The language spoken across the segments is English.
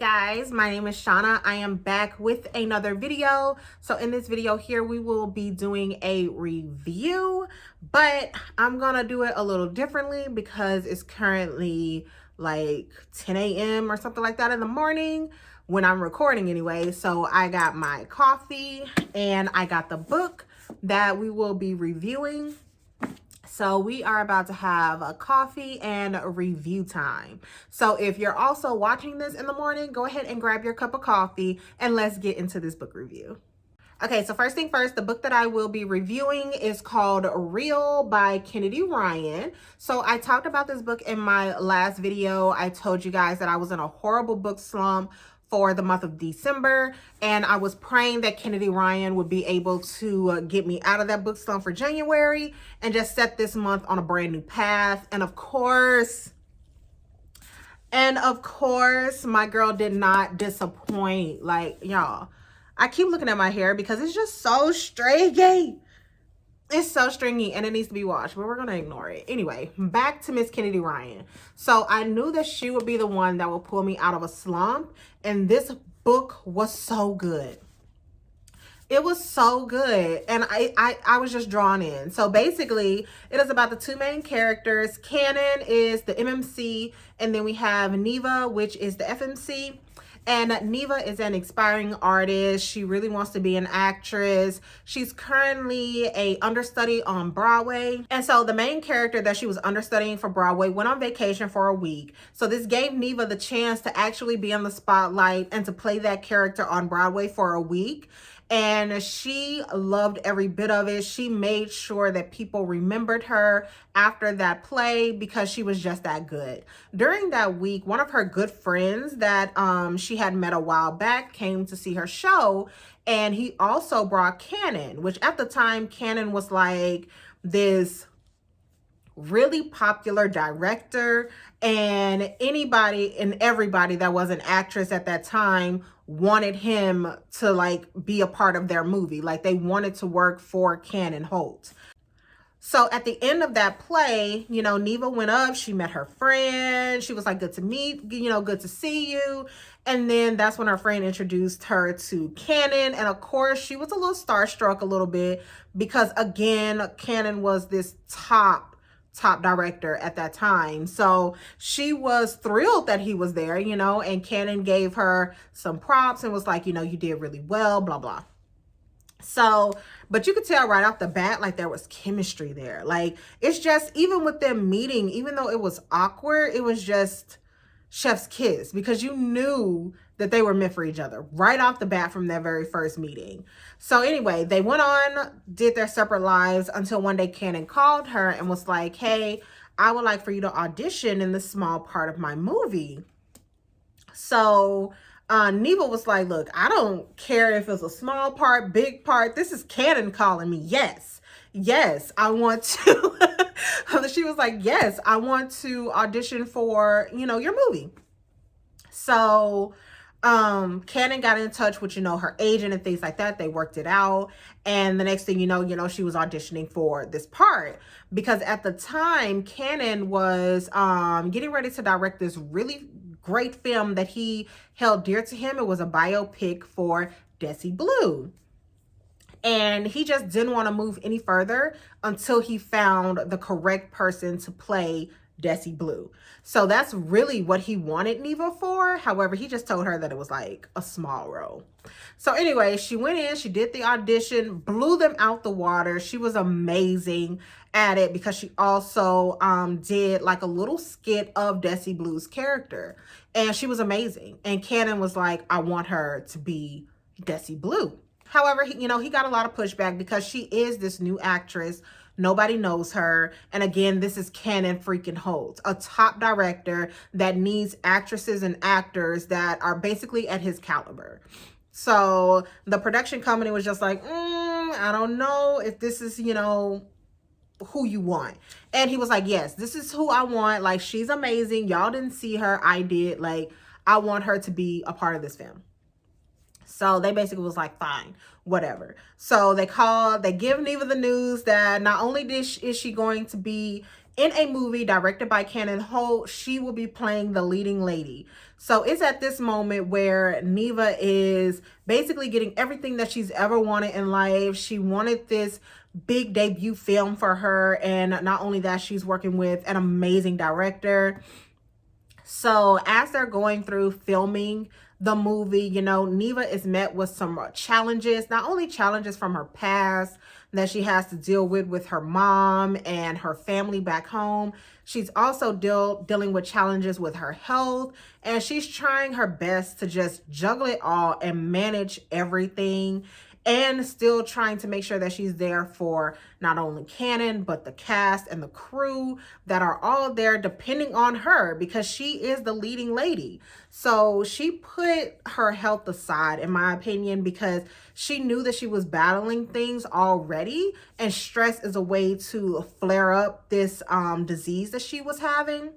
Guys, my name is Shauna. I am back with another video. So in this video here, we will be doing a review, but I'm gonna do it a little differently because it's currently like 10 a.m. or something like that in the morning when I'm recording anyway. So I got my coffee and I got the book that we will be reviewing. So we are about to have a coffee and a review time. So if you're also watching this in the morning, go ahead and grab your cup of coffee and let's get into this book review. Okay, so first thing first, the book that I will be reviewing is called Real by Kennedy Ryan. So I talked about this book in my last video. I told you guys that I was in a horrible book slump for the month of December, and I was praying that Kennedy Ryan would be able to get me out of that book slump for January and just set this month on a brand new path. And of course, my girl did not disappoint. Like, y'all, I keep looking at my hair because it's just so stringy. It's so stringy and it needs to be washed, but we're going to ignore it. Anyway, back to Miss Kennedy Ryan. So I knew that she would be the one that would pull me out of a slump. And this book was so good. It was so good. And I was just drawn in. So basically, it is about the two main characters. Cannon is the MMC. And then we have Neva, which is the FMC. And Neva is an aspiring artist. She really wants to be an actress. She's currently a understudy on Broadway. And so the main character that she was understudying for Broadway went on vacation for a week. So this gave Neva the chance to actually be in the spotlight and to play that character on Broadway for a week. And she loved every bit of it. She made sure that people remembered her after that play because she was just that good. During that week, one of her good friends that she had met a while back came to see her show. And he also brought Cannon, which at the time, Cannon was like this really popular director, and anybody and everybody that was an actress at that time wanted him to like be a part of their movie. Like they wanted to work for Cannon Holt. So at the end of that play, you know, Neva went up, she met her friend. She was like, good to meet, you know, good to see you. And then that's when her friend introduced her to Cannon. And of course, she was a little starstruck a little bit because again, Cannon was this top director at that time. So she was thrilled that he was there, you know, and Cannon gave her some props and was like, you know, you did really well, blah, blah. So, but you could tell right off the bat, like there was chemistry there. Like it's just, even with them meeting, even though it was awkward, it was just chef's kiss because you knew that they were meant for each other right off the bat from their very first meeting. So anyway, they went on, did their separate lives until one day Cannon called her and was like, hey, I would like for you to audition in this small part of my movie. So Neva was like, look, I don't care if it's a small part, big part. This is Cannon calling me. Yes, I want to. She was like, yes, I want to audition for, you know, your movie. So Cannon got in touch with, you know, her agent and things like that. They worked it out. And the next thing you know, she was auditioning for this part because at the time Cannon was getting ready to direct this really great film that he held dear to him. It was a biopic for Desi Blue. And he just didn't want to move any further until he found the correct person to play Desi Blue. So that's really what he wanted Neva for. However, he just told her that it was like a small role. So anyway, she went in, she did the audition, blew them out the water. She was amazing at it because she also did like a little skit of Desi Blue's character. And she was amazing. And Cannon was like, I want her to be Desi Blue. However, he got a lot of pushback because she is this new actress. Nobody knows her. And again, this is Cannon freaking Holt, a top director that needs actresses and actors that are basically at his caliber. So the production company was just like, I don't know if this is, you know, who you want. And he was like, yes, this is who I want. Like, she's amazing. Y'all didn't see her. I did. Like, I want her to be a part of this film. So they basically was like, fine, whatever. So they give Neva the news that not only is she going to be in a movie directed by Cannon Holt. She will be playing the leading lady. So it's at this moment where Neva is basically getting everything that she's ever wanted in life. She wanted this big debut film for her, and not only that, she's working with an amazing director. So as they're going through filming the movie, you know, Neva is met with some challenges, not only challenges from her past that she has to deal with her mom and her family back home. She's also dealing with challenges with her health, and she's trying her best to just juggle it all and manage everything, and still trying to make sure that she's there for not only Cannon, but the cast and the crew that are all there depending on her, because she is the leading lady. So she put her health aside, in my opinion, because she knew that she was battling things already, and stress is a way to flare up this disease that she was having,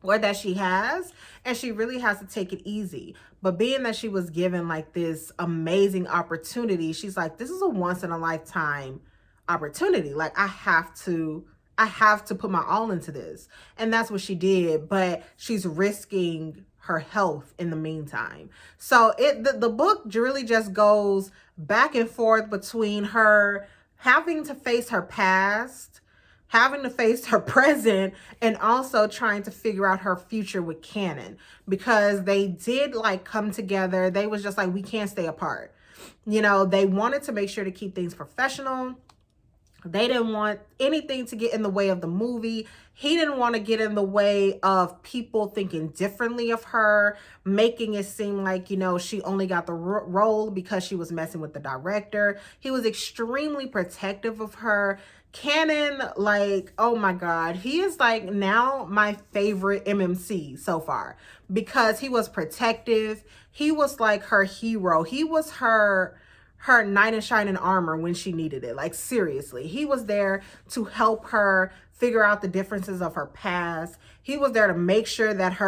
or that she has, and she really has to take it easy. But being that she was given like this amazing opportunity, she's like, this is a once in a lifetime opportunity. Like, I have to put my all into this. And that's what she did, but she's risking her health in the meantime. So the book really just goes back and forth between her having to face her past, having to face her present, and also trying to figure out her future with Cannon, because they did like come together. They was just like, we can't stay apart. You know, they wanted to make sure to keep things professional. They didn't want anything to get in the way of the movie. He didn't want to get in the way of people thinking differently of her, making it seem like, you know, she only got the role because she was messing with the director. He was extremely protective of her. Cannon, like, oh my God, he is like now my favorite MMC so far, because he was protective. He was like her hero. He was her knight in shining armor when she needed it. Like, seriously, he was there to help her figure out the differences of her past. He was there to make sure that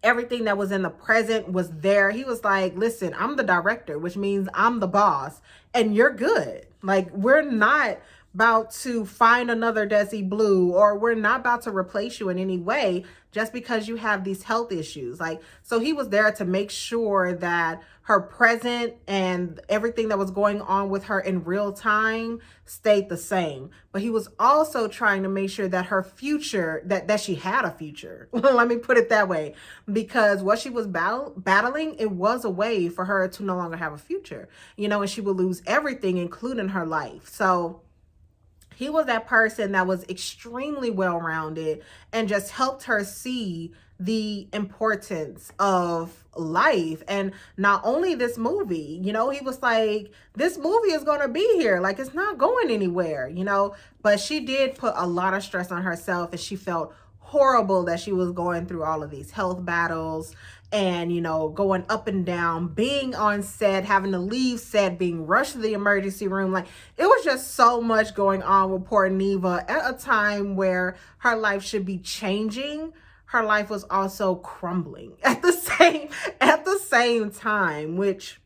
everything that was in the present was there. He was like, listen, I'm the director, which means I'm the boss, and you're good. Like, we're not about to find another Desi Blue, or we're not about to replace you in any way just because you have these health issues. Like, so he was there to make sure that her present and everything that was going on with her in real time stayed the same. But he was also trying to make sure that her future, that she had a future. Let me put it that way, because what she was battling, it was a way for her to no longer have a future, you know, and she would lose everything, including her life. So he was that person that was extremely well-rounded and just helped her see the importance of life. And not only this movie, you know, he was like, this movie is going to be here. Like, it's not going anywhere, you know, but she did put a lot of stress on herself, and she felt horrible that she was going through all of these health battles, and, you know, going up and down, being on set, having to leave set, being rushed to the emergency room. Like, it was just so much going on with poor Neva at a time where her life should be changing. Her life was also crumbling at the same time, which,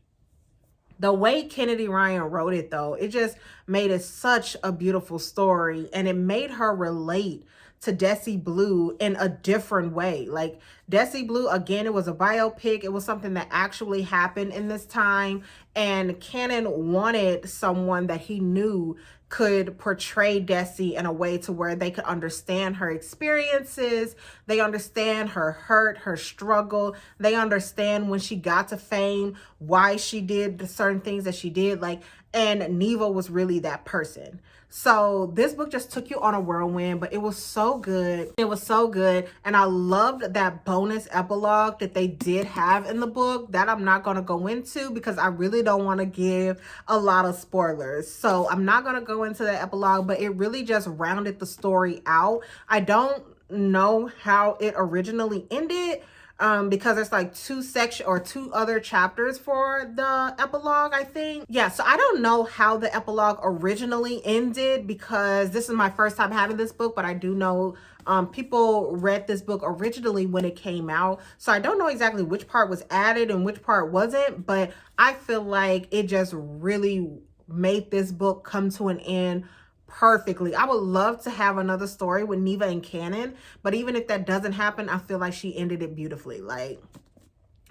the way Kennedy Ryan wrote it, though, it just made it such a beautiful story, and it made her relate to Desi Blue in a different way. Like, Desi Blue, again, it was a biopic. It was something that actually happened in this time, and Cannon wanted someone that he knew could portray Desi in a way to where they could understand her experiences. They understand her hurt, her struggle. They understand when she got to fame, why she did the certain things that she did. Like, and Neva was really that person. So this book just took you on a whirlwind, but it was so good. It was so good. And I loved that bonus epilogue that they did have in the book that I'm not going to go into because I really don't want to give a lot of spoilers. So I'm not going to go into the epilogue, but it really just rounded the story out. I don't know how it originally ended, because there's like two other chapters for the epilogue, I think. Yeah, so I don't know how the epilogue originally ended, because this is my first time having this book, but I do know people read this book originally when it came out. So I don't know exactly which part was added and which part wasn't, but I feel like it just really made this book come to an end perfectly. I would love to have another story with Neva and Cannon, but even if that doesn't happen, I feel like she ended it beautifully. Like,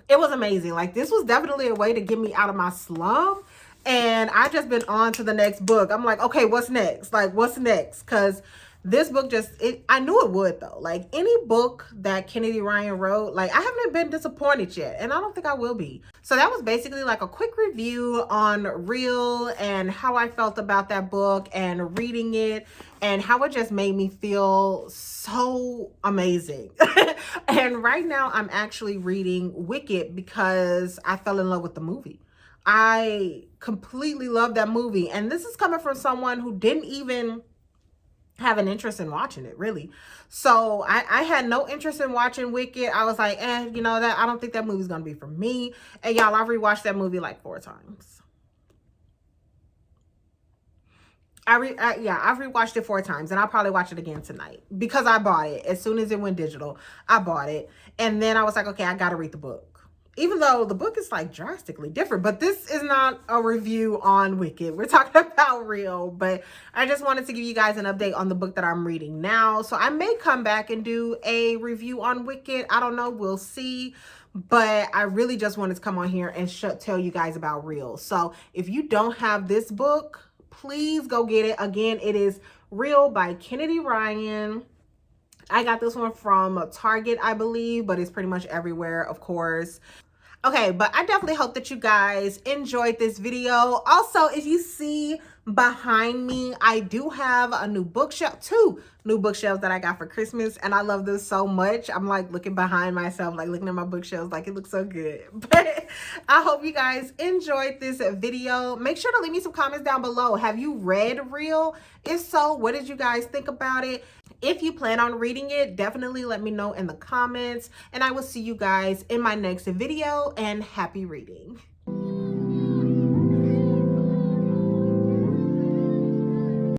it was amazing. Like, this was definitely a way to get me out of my slump. And I just been on to the next book. I'm like, okay, what's next? Like, what's next? Because this book just, I knew it would though. Like, any book that Kennedy Ryan wrote, like, I haven't been disappointed yet. And I don't think I will be. So that was basically like a quick review on Real and how I felt about that book and reading it and how it just made me feel so amazing. And right now I'm actually reading Wicked because I fell in love with the movie. I completely love that movie. And this is coming from someone who didn't even have an interest in watching it, really. So I had no interest in watching Wicked. I was like, you know, that I don't think that movie's gonna be for me. And y'all, I've rewatched that movie like 4 times. I've rewatched it 4 times, and I'll probably watch it again tonight because I bought it as soon as it went digital. I bought it, and then I was like, okay, I gotta read the book. Even though the book is like drastically different, but this is not a review on Wicked. We're talking about Real, but I just wanted to give you guys an update on the book that I'm reading now. So I may come back and do a review on Wicked. I don't know. We'll see. But I really just wanted to come on here and tell you guys about Real. So if you don't have this book, please go get it. Again, it is Real by Kennedy Ryan. I got this one from Target, I believe, but it's pretty much everywhere, of course. Okay, but I definitely hope that you guys enjoyed this video. Also, if you see behind me, I do have a new bookshelf, 2 new bookshelves that I got for Christmas, and I love this so much. I'm like looking behind myself, like looking at my bookshelves, like it looks so good. But I hope you guys enjoyed this video. Make sure to leave me some comments down below. Have you read Real? If so, what did you guys think about it? If you plan on reading it, definitely let me know in the comments, and I will see you guys in my next video, and happy reading.